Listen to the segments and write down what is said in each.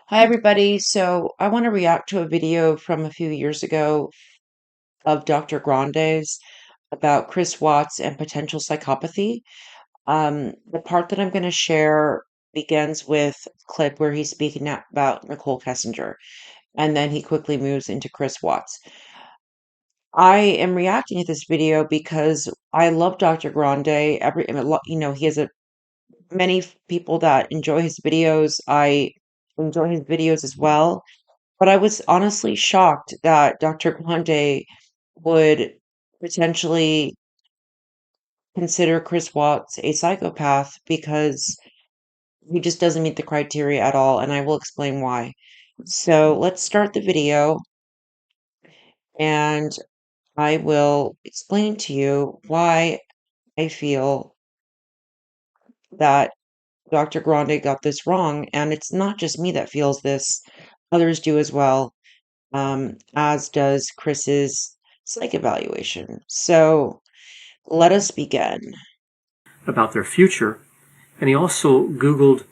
Hi, everybody. So I want to react to a video from a few years ago of Dr. Grande's about Chris Watts and potential psychopathy. The part that I'm going to share begins with a clip where he's speaking about Nicole Kessinger, and then he quickly moves into Chris Watts. I am reacting to this video because I love Dr. Grande. He has many people that enjoy his videos. I enjoy his videos as well. But I was honestly shocked that Dr. Grande would potentially consider Chris Watts a psychopath because he just doesn't meet the criteria at all, and I will explain why. So let's start the video, and I will explain to you why I feel that Dr. Grande got this wrong, and it's not just me that feels this, others do as well, as does Chris's psych evaluation. So let us begin. About their future, and he also Googled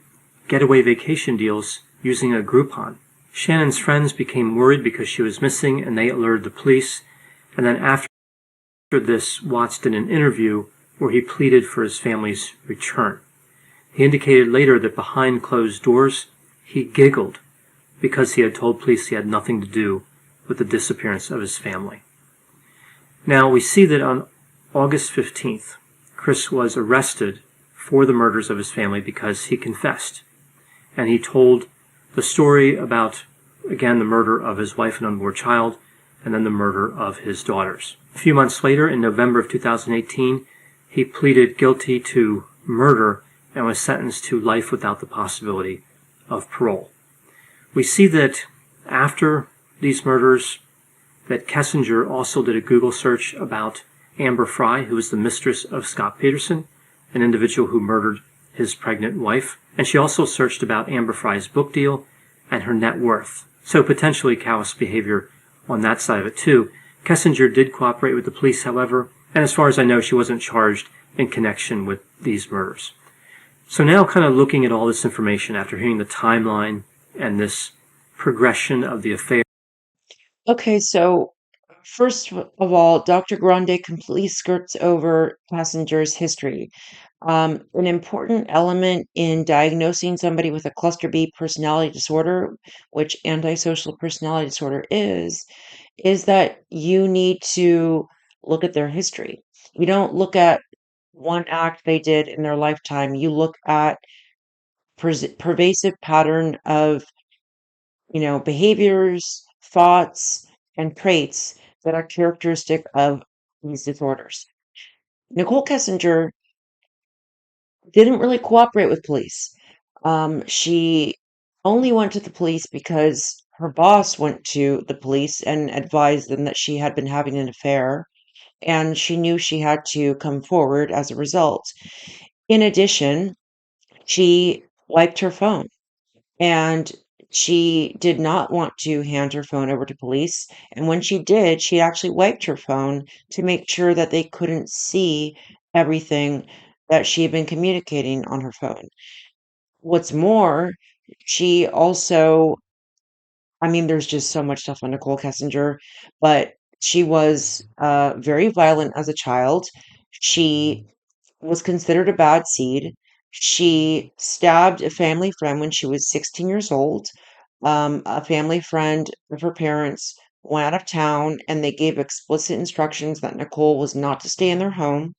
getaway vacation deals using a Groupon. Shannon's friends became worried because she was missing and they alerted the police, and then after this, Watts did an interview where he pleaded for his family's return. He indicated later that behind closed doors, he giggled because he had told police he had nothing to do with the disappearance of his family. Now, we see that on August 15th, Chris was arrested for the murders of his family because he confessed. And he told the story about, again, the murder of his wife and unborn child, and then the murder of his daughters. A few months later, in November of 2018, he pleaded guilty to murder and was sentenced to life without the possibility of parole. We see that after these murders, that Kessinger also did a Google search about Amber Fry, who was the mistress of Scott Peterson, an individual who murdered his pregnant wife. And she also searched about Amber Fry's book deal and her net worth. So potentially callous behavior on that side of it too. Kessinger did cooperate with the police, however, and as far as I know, she wasn't charged in connection with these murders. So now kind of looking at all this information after hearing the timeline and this progression of the affair. Okay, so first of all, Dr. Grande completely skirts over Passenger's history. An important element in diagnosing somebody with a cluster B personality disorder, which antisocial personality disorder is that you need to look at their history. You don't look at one act they did in their lifetime. You look at pervasive pattern of behaviors, thoughts, and traits that are characteristic of these disorders. Nicole Kessinger didn't really cooperate with police. She only went to the police because her boss went to the police and advised them that she had been having an affair, and she knew she had to come forward as a result. In addition, she wiped her phone. And she did not want to hand her phone over to police. And when she did, she actually wiped her phone to make sure that they couldn't see everything that she had been communicating on her phone. What's more, she also, there's just so much stuff on Nicole Kessinger, but she was very violent as a child. She was considered a bad seed. She stabbed a family friend when she was 16 years old. A family friend of her parents went out of town and they gave explicit instructions that Nicole was not to stay in their home,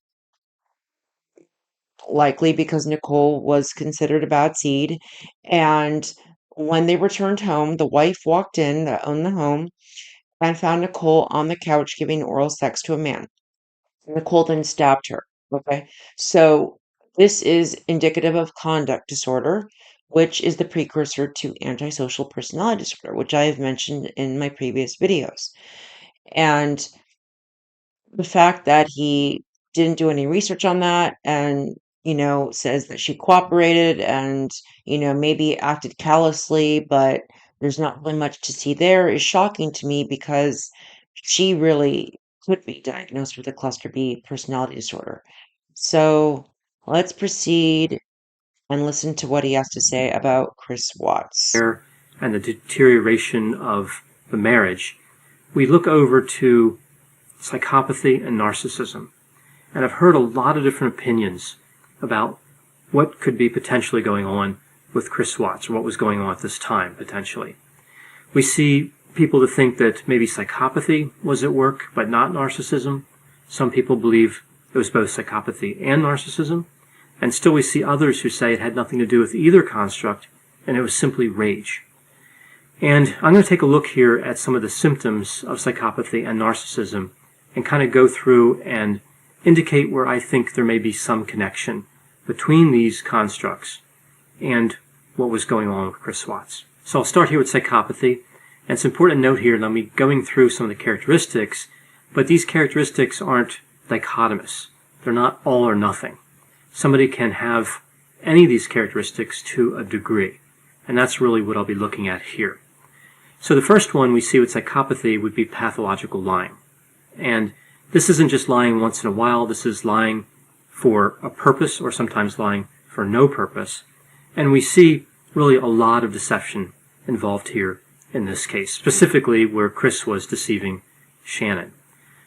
likely because Nicole was considered a bad seed. And when they returned home, the wife walked in that owned the home and found Nicole on the couch giving oral sex to a man. Nicole then stabbed her. Okay. So this is indicative of conduct disorder, which is the precursor to antisocial personality disorder, which I have mentioned in my previous videos. And the fact that he didn't do any research on that and says that she cooperated and maybe acted callously, but there's not really much to see there is shocking to me because she really could be diagnosed with a cluster B personality disorder. So let's proceed and listen to what he has to say about Chris Watts. and the deterioration of the marriage, we look over to psychopathy and narcissism. And I've heard a lot of different opinions about what could be potentially going on with Chris Watts, or what was going on at this time, potentially. We see people that think that maybe psychopathy was at work, but not narcissism. Some people believe it was both psychopathy and narcissism. And still we see others who say it had nothing to do with either construct, and it was simply rage. And I'm going to take a look here at some of the symptoms of psychopathy and narcissism and kind of go through and indicate where I think there may be some connection between these constructs and what was going on with Chris Watts. So I'll start here with psychopathy. And it's important to note here that I'm going through some of the characteristics, but these characteristics aren't dichotomous. They're not all or nothing. Somebody can have any of these characteristics to a degree. And that's really what I'll be looking at here. So the first one we see with psychopathy would be pathological lying. And this isn't just lying once in a while. This is lying for a purpose, or sometimes lying for no purpose. And we see really a lot of deception involved here in this case, specifically where Chris was deceiving Shannon.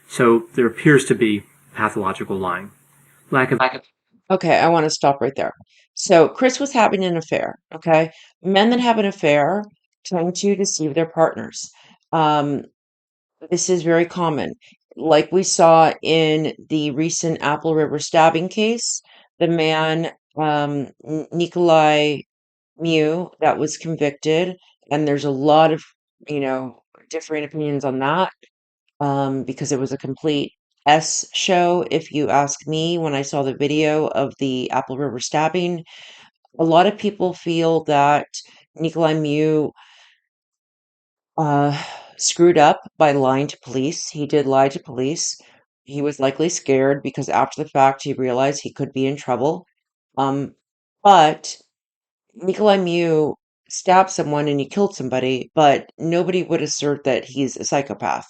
So there appears to be pathological lying. Okay, I want to stop right there. So Chris was having an affair, okay? Men that have an affair tend to deceive their partners. Um, this is very common. Like we saw in the recent Apple River stabbing case, the man, Nikolai Mew, that was convicted, and there's a lot of, differing opinions on that, because it was a complete S show, if you ask me, when I saw the video of the Apple River stabbing. A lot of people feel that Nikolai Mew uh, screwed up by lying to police. He did lie to police. He was likely scared because after the fact he realized he could be in trouble. Um, but Nikolai Mew stabbed someone and he killed somebody, but nobody would assert that he's a psychopath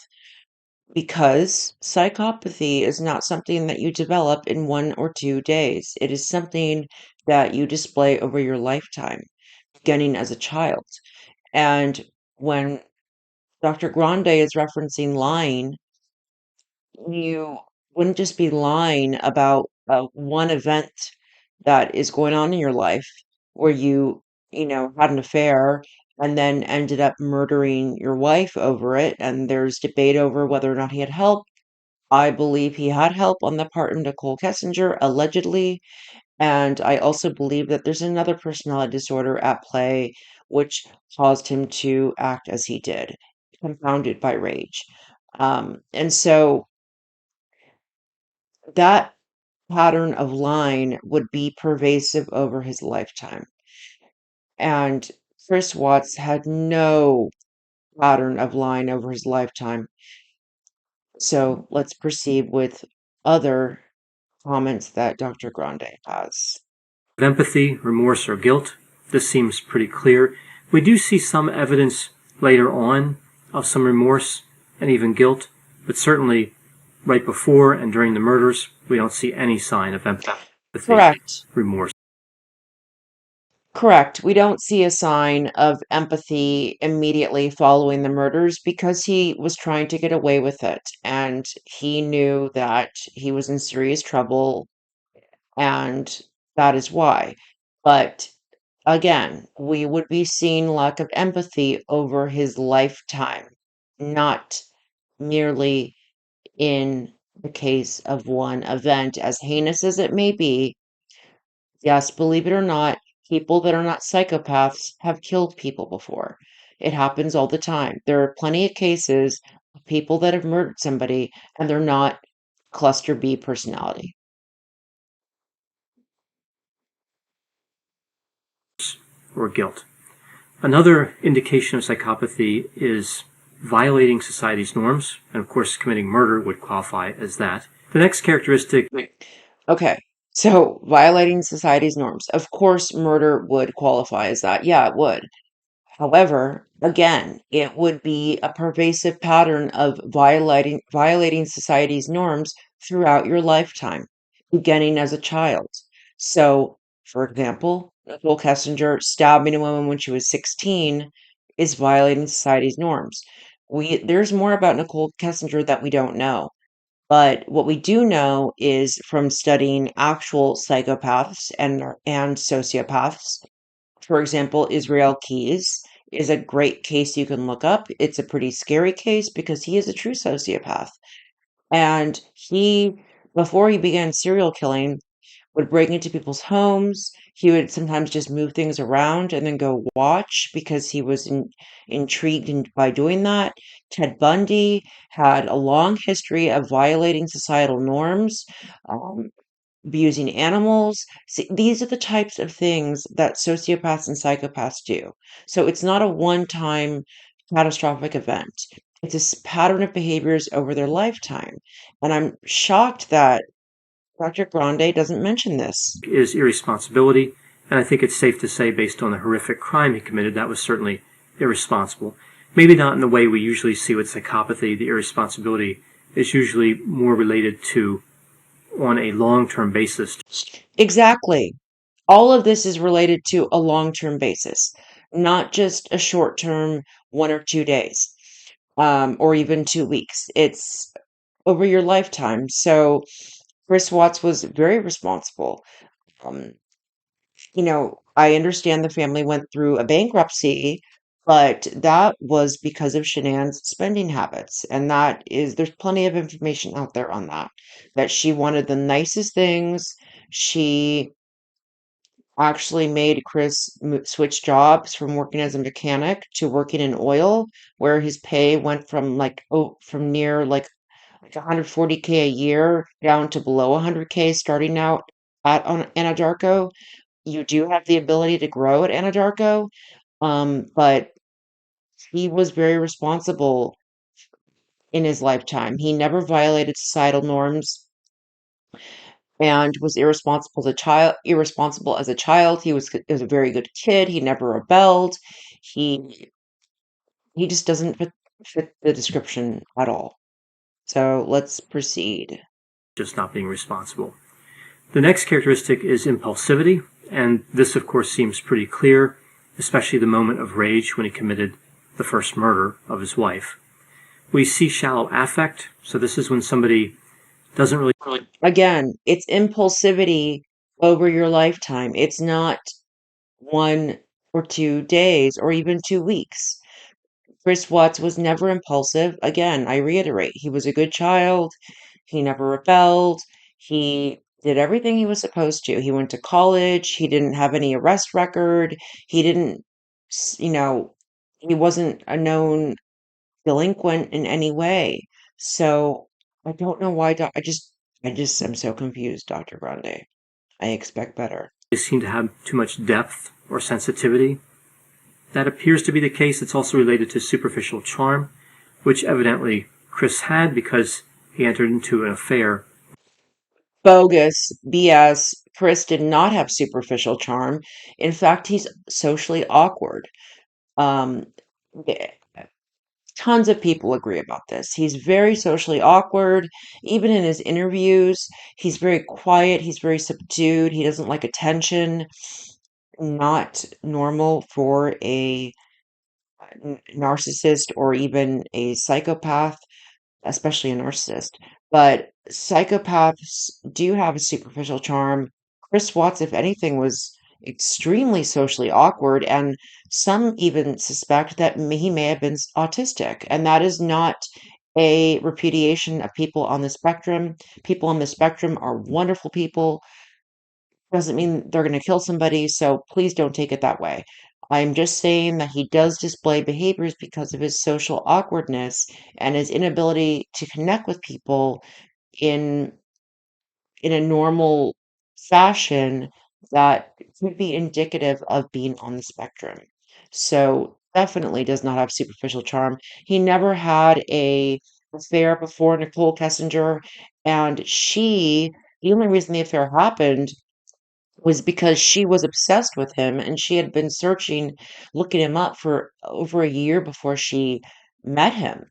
because psychopathy is not something that you develop in 1 or 2 days. It is something that you display over your lifetime, beginning as a child. And when Dr. Grande is referencing lying, you wouldn't just be lying about one event that is going on in your life where you had an affair and then ended up murdering your wife over it. And there's debate over whether or not he had help. I believe he had help on the part of Nicole Kessinger, allegedly. And I also believe that there's another personality disorder at play, which caused him to act as he did, compounded by rage. And so that pattern of lying would be pervasive over his lifetime. And Chris Watts had no pattern of lying over his lifetime. So let's proceed with other comments that Dr. Grande has. Empathy, remorse, or guilt. This seems pretty clear. We do see some evidence later on of some remorse and even guilt, but certainly right before and during the murders, we don't see any sign of empathy, Correct. remorse. Correct. We don't see a sign of empathy immediately following the murders because he was trying to get away with it. And he knew that he was in serious trouble, and that is why. But again, we would be seeing lack of empathy over his lifetime, not merely in the case of one event, as heinous as it may be. Yes, believe it or not, people that are not psychopaths have killed people before. It happens all the time. There are plenty of cases of people that have murdered somebody and they're not cluster B personality. Or guilt. Another indication of psychopathy is violating society's norms, and of course committing murder would qualify as that. The next characteristic. Okay, so violating society's norms. Of course, murder would qualify as that. Yeah, it would. However, again, it would be a pervasive pattern of violating society's norms throughout your lifetime, beginning as a child. So, for example, Nicole Kessinger stabbing a woman when she was 16 is violating society's norms. There's more about Nicole Kessinger that we don't know. But what we do know is from studying actual psychopaths and sociopaths. For example, Israel Keys is a great case you can look up. It's a pretty scary case because he is a true sociopath. And before he began serial killing, would break into people's homes. He would sometimes just move things around and then go watch because he was intrigued by doing that. Ted Bundy had a long history of violating societal norms, um, abusing animals. See, these are the types of things that sociopaths and psychopaths do. So it's not a one time catastrophic event. It's a pattern of behaviors over their lifetime. And I'm shocked that Dr. Grande doesn't mention this. Is irresponsibility, and I think it's safe to say, based on the horrific crime he committed, that was certainly irresponsible. Maybe not in the way we usually see with psychopathy. The irresponsibility is usually more related to on a long-term basis. Exactly. All of this is related to a long-term basis, not just a short-term 1 or 2 days, or even 2 weeks. It's over your lifetime. So Chris Watts was very responsible. Um, I understand the family went through a bankruptcy, but that was because of Shanann's spending habits. And there's plenty of information out there on that, that she wanted the nicest things. She actually made Chris switch jobs from working as a mechanic to working in oil, where his pay went from from near like 140K a year down to below 100K starting out at on Anadarko. You do have the ability to grow at Anadarko, but he was very responsible in his lifetime. He never violated societal norms and was irresponsible as a child. He was a very good kid. He never rebelled. He he just doesn't fit the description at all. So let's proceed. Just not being responsible. The next characteristic is impulsivity, and this, of course, seems pretty clear, especially the moment of rage when he committed the first murder of his wife. We see shallow affect, so this is when somebody doesn't really. Again, it's impulsivity over your lifetime. It's not 1 or 2 days or even 2 weeks. Chris Watts was never impulsive. Again, I reiterate, he was a good child. He never rebelled. He did everything he was supposed to. He went to college. He didn't have any arrest record. He didn't, s- you know, he wasn't a known delinquent in any way. So I don't know why. I just am so confused, Dr. Grande. I expect better. Seem to have too much depth or sensitivity. That appears to be the case. It's also related to superficial charm, which evidently Chris had because he entered into an affair. Bogus, BS. Chris did not have superficial charm. In fact, he's socially awkward. Um, eh, Tons of people agree about this. He's very socially awkward. Even in his interviews, he's very quiet. He's very subdued. He doesn't like attention. Not normal for a narcissist or even a psychopath, especially a narcissist. But psychopaths do have a superficial charm. Chris Watts, if anything, was extremely socially awkward, and some even suspect that he may have been autistic. And that is not a repudiation of people on the spectrum. People on the spectrum are wonderful people. Doesn't mean they're going to kill somebody, so please don't take it that way. I'm just saying that he does display behaviors because of his social awkwardness and his inability to connect with people in in a normal fashion that could be indicative of being on the spectrum. So definitely does not have superficial charm. He never had a affair before Nicole Kessinger, and the only reason the affair happened was because she was obsessed with him and she had been looking him up for over a year before she met him.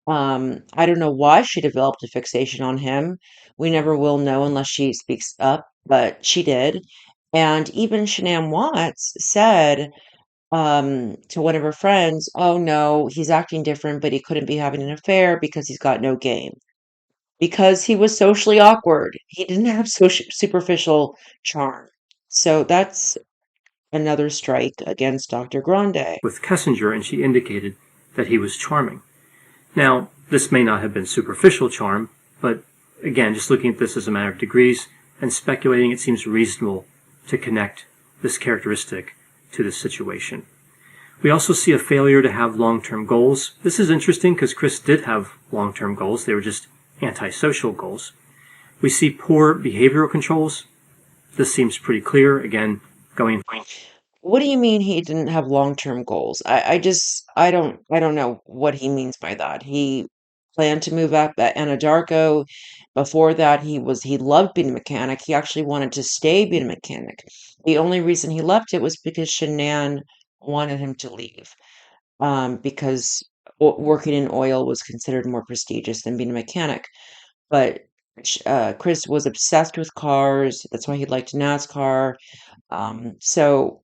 I don't know why she developed a fixation on him. We never will know unless she speaks up, but she did. And even Shanann Watts said to one of her friends, oh no, he's acting different, but he couldn't be having an affair because he's got no game. Because he was socially awkward. He didn't have superficial charm. So that's another strike against Dr. Grande. With Kessinger, and she indicated that he was charming. Now, this may not have been superficial charm, but again, just looking at this as a matter of degrees and speculating, it seems reasonable to connect this characteristic to this situation. We also see a failure to have long-term goals. This is interesting because Chris did have long-term goals. They were just antisocial goals. We see poor behavioral controls. This seems pretty clear. Again, going. What do you mean he didn't have long-term goals? I don't know what he means by that. He planned to move up at Anadarko. Before that, he loved being a mechanic. He actually wanted to stay being a mechanic. The only reason he left it was because Shanann wanted him to leave. Because working in oil was considered more prestigious than being a mechanic. But Chris was obsessed with cars. That's why he liked NASCAR. So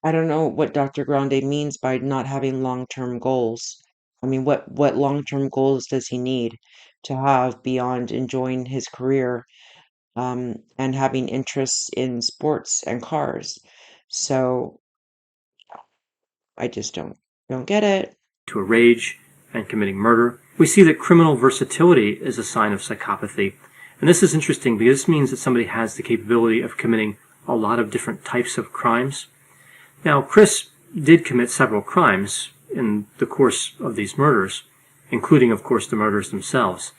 I don't know what Dr. Grande means by not having long-term goals. I mean, what long-term goals does he need to have beyond enjoying his career, and having interests in sports and cars? So I just don't get it. To a rage and committing murder. We see that criminal versatility is a sign of psychopathy. And this is interesting because this means that somebody has the capability of committing a lot of different types of crimes. Now, Chris did commit several crimes in the course of these murders, including, of course, the murders themselves.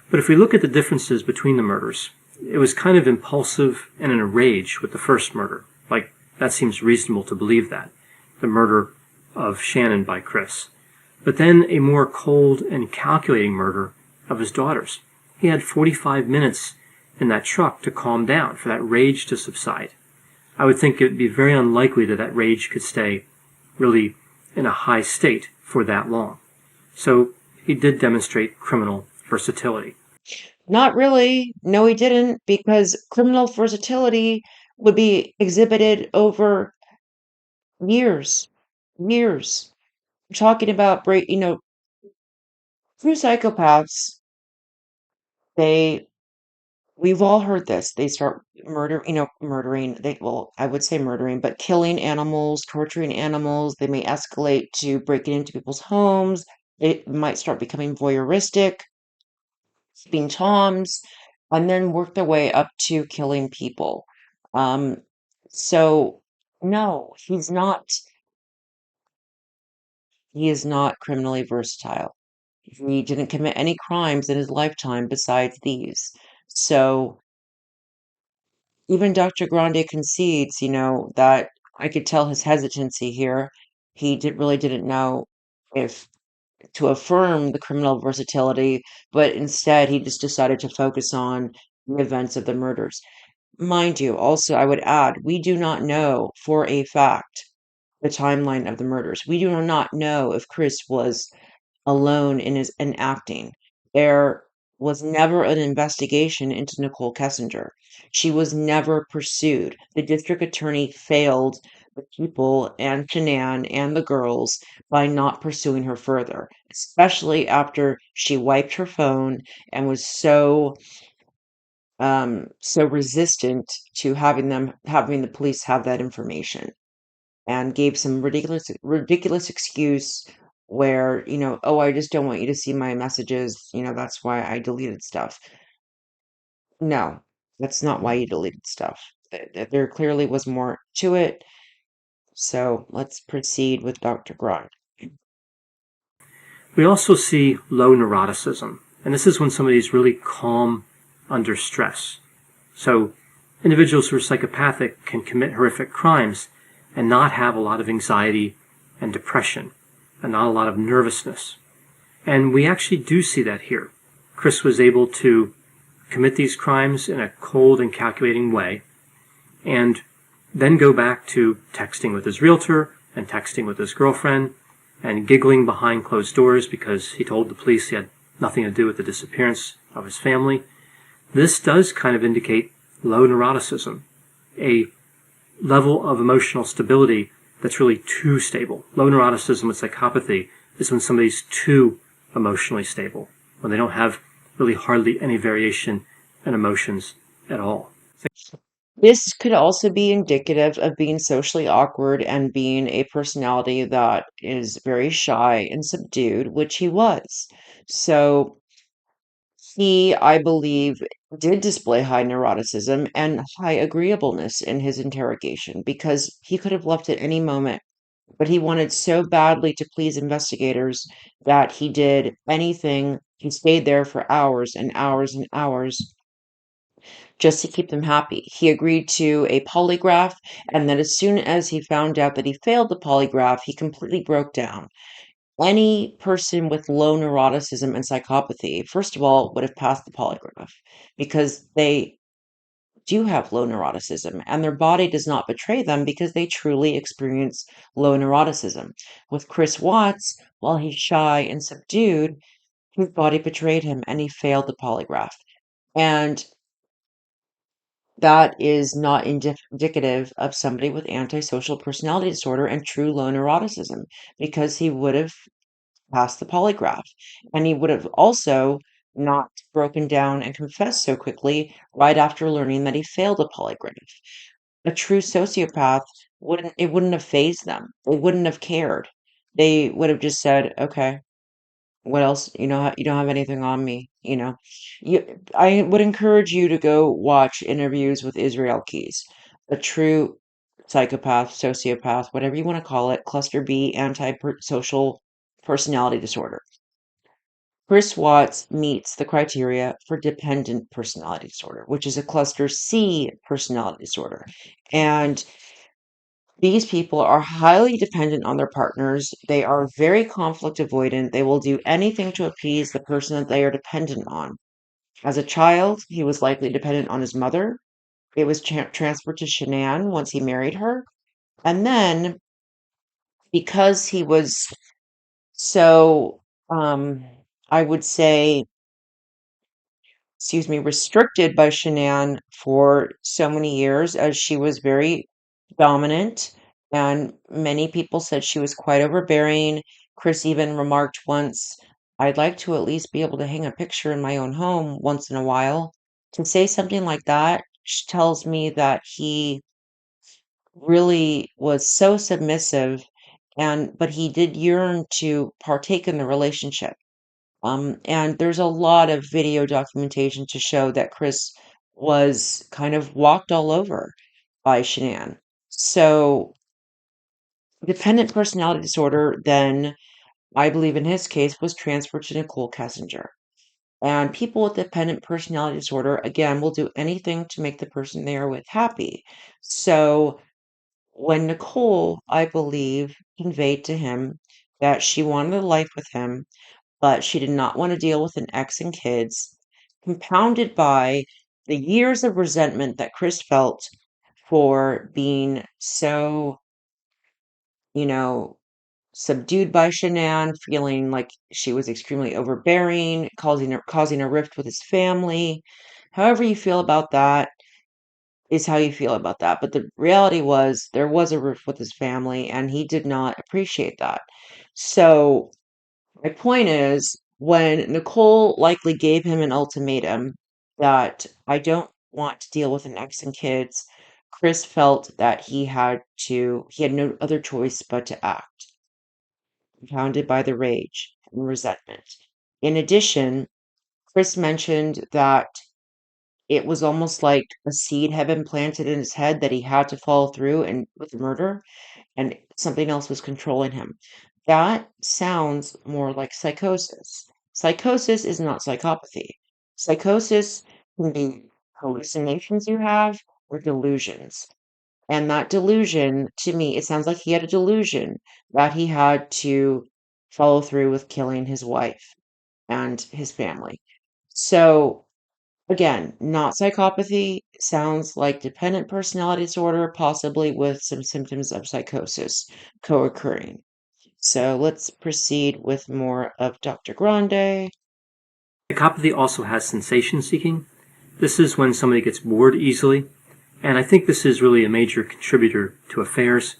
But if we look at the differences between the murders, it was kind of impulsive and in a rage with the first murder. Like, that seems reasonable to believe that. The murder of Shannon by Chris. But then a more cold and calculating murder of his daughters. He had 45 minutes in that truck to calm down, for that rage to subside. I would think it would be very unlikely that that rage could stay really in a high state for that long. So he did demonstrate criminal versatility. Not really. No, he didn't, because criminal versatility would be exhibited over years, years. We're talking about true psychopaths. They We've all heard this. They start murdering. I would say murdering, but killing animals, torturing animals. They may escalate to breaking into people's homes. They might start becoming voyeuristic, keeping toms, and then work their way up to killing people. Um, so no, he is not criminally versatile. He didn't commit any crimes in his lifetime besides these. So even Dr. Grande concedes, that I could tell his hesitancy here. He really didn't know if to affirm the criminal versatility, but instead he just decided to focus on the events of the murders. Mind you, also, I would add, we do not know for a fact the timeline of the murders. We do not know if Chris was alone in acting. There was never an investigation into Nicole Kessinger. She was never pursued. The district attorney failed the people and Shanann and the girls by not pursuing her further, especially after she wiped her phone and was so resistant to having the police have that information, and gave some ridiculous excuse where, oh, I just don't want you to see my messages, that's why I deleted stuff. No, that's not why you deleted stuff. There clearly was more to it. So let's proceed with Dr. Grant. We also see low neuroticism, and this is when somebody is really calm under stress. So individuals who are psychopathic can commit horrific crimes and not have a lot of anxiety and depression and not a lot of nervousness. And we actually do see that here. Chris was able to commit these crimes in a cold and calculating way and then go back to texting with his realtor and texting with his girlfriend and giggling behind closed doors because he told the police he had nothing to do with the disappearance of his family. This does kind of indicate low neuroticism, a level of emotional stability that's really too stable. Low neuroticism with psychopathy is when somebody's too emotionally stable, when they don't have really hardly any variation in emotions at all. This could also be indicative of being socially awkward and being a personality that is very shy and subdued, which he was. So he, I believe, did display high neuroticism and high agreeableness in his interrogation because he could have left at any moment, but he wanted so badly to please investigators that he did anything. He stayed there for hours and hours and hours just to keep them happy. He agreed to a polygraph, and then as soon as he found out that he failed the polygraph, he completely broke down. Any person with low neuroticism and psychopathy, first of all, would have passed the polygraph because they do have low neuroticism and their body does not betray them because they truly experience low neuroticism. With Chris Watts, while he's shy and subdued, his body betrayed him and he failed the polygraph. And that is not indicative of somebody with antisocial personality disorder and true low neuroticism because he would have passed the polygraph and he would have also not broken down and confessed so quickly right after learning that he failed a polygraph. A true sociopath wouldn't have fazed them. They wouldn't have cared. They would have just said, "Okay, what else? You don't have anything on me, you know." I would encourage you to go watch interviews with Israel Keys, a true psychopath, sociopath, whatever you want to call it, cluster B, antisocial personality disorder. Chris Watts meets the criteria for dependent personality disorder, which is a cluster C personality disorder. And these people are highly dependent on their partners. They are very conflict avoidant. They will do anything to appease the person that they are dependent on. As a child, he was likely dependent on his mother. It was transferred to Shanann once he married her. And then, because he was so, um, I would say, restricted by Shanann for so many years as she was very dominant, and many people said she was quite overbearing. Chris even remarked once, "I'd like to at least be able to hang a picture in my own home once in a while." To say something like that tells me that he really was so submissive and but he did yearn to partake in the relationship. And there's a lot of video documentation to show that Chris was kind of walked all over by Shanann. So, dependent personality disorder, then, I believe in his case, was transferred to Nicole Kessinger. And people with dependent personality disorder, again, will do anything to make the person they are with happy. So, when Nicole, I believe, conveyed to him that she wanted a life with him, but she did not want to deal with an ex and kids, compounded by the years of resentment that Chris felt for being so, you know, subdued by Shanann, feeling like she was extremely overbearing, causing a rift with his family. However you feel about that is how you feel about that. But the reality was there was a rift with his family, and he did not appreciate that. So my point is, when Nicole likely gave him an ultimatum that I don't want to deal with an ex and kids, Chris felt that he had no other choice but to act, compounded by the rage and resentment. In addition, Chris mentioned that it was almost like a seed had been planted in his head that he had to follow through and with murder and something else was controlling him. That sounds more like psychosis. Psychosis is not psychopathy. Psychosis can be hallucinations you have or delusions. And that delusion, to me, it sounds like he had a delusion that he had to follow through with killing his wife and his family. So, again, not psychopathy, sounds like dependent personality disorder, possibly with some symptoms of psychosis co-occurring. So let's proceed with more of Dr. Grande. Psychopathy also has sensation seeking. This is when somebody gets bored easily, and I think this is really a major contributor to affairs.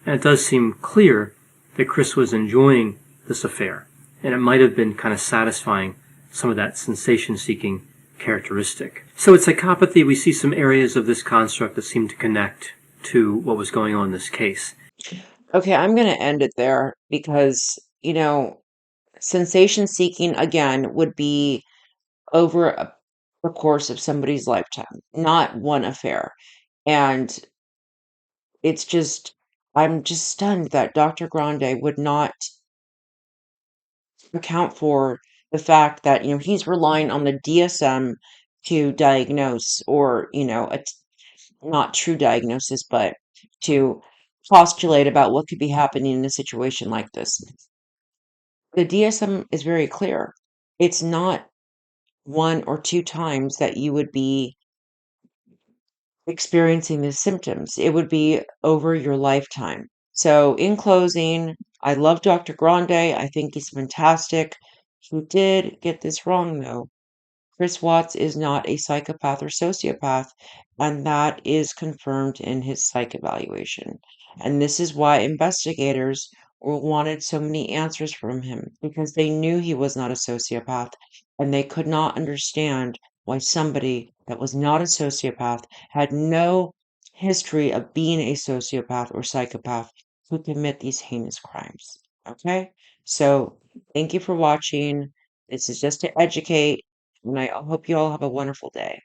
And it does seem clear that Chris was enjoying this affair, and it might have been kind of satisfying some of that sensation-seeking characteristic. So with psychopathy, we see some areas of this construct that seem to connect to what was going on in this case. Okay, I'm going to end it there because, sensation seeking again would be over the course of somebody's lifetime, not one affair. And it's just, I'm just stunned that Dr. Grande would not account for the fact that, he's relying on the DSM to diagnose or, not true diagnosis, but to postulate about what could be happening in a situation like this. The DSM is very clear. It's not one or two times that you would be experiencing the symptoms. It would be over your lifetime. So, in closing, I love Dr. Grande. I think he's fantastic. He did get this wrong, though. Chris Watts is not a psychopath or sociopath, and that is confirmed in his psych evaluation. And this is why investigators wanted so many answers from him because they knew he was not a sociopath and they could not understand why somebody that was not a sociopath had no history of being a sociopath or psychopath could commit these heinous crimes. Okay? So, thank you for watching. This is just to educate and I hope you all have a wonderful day.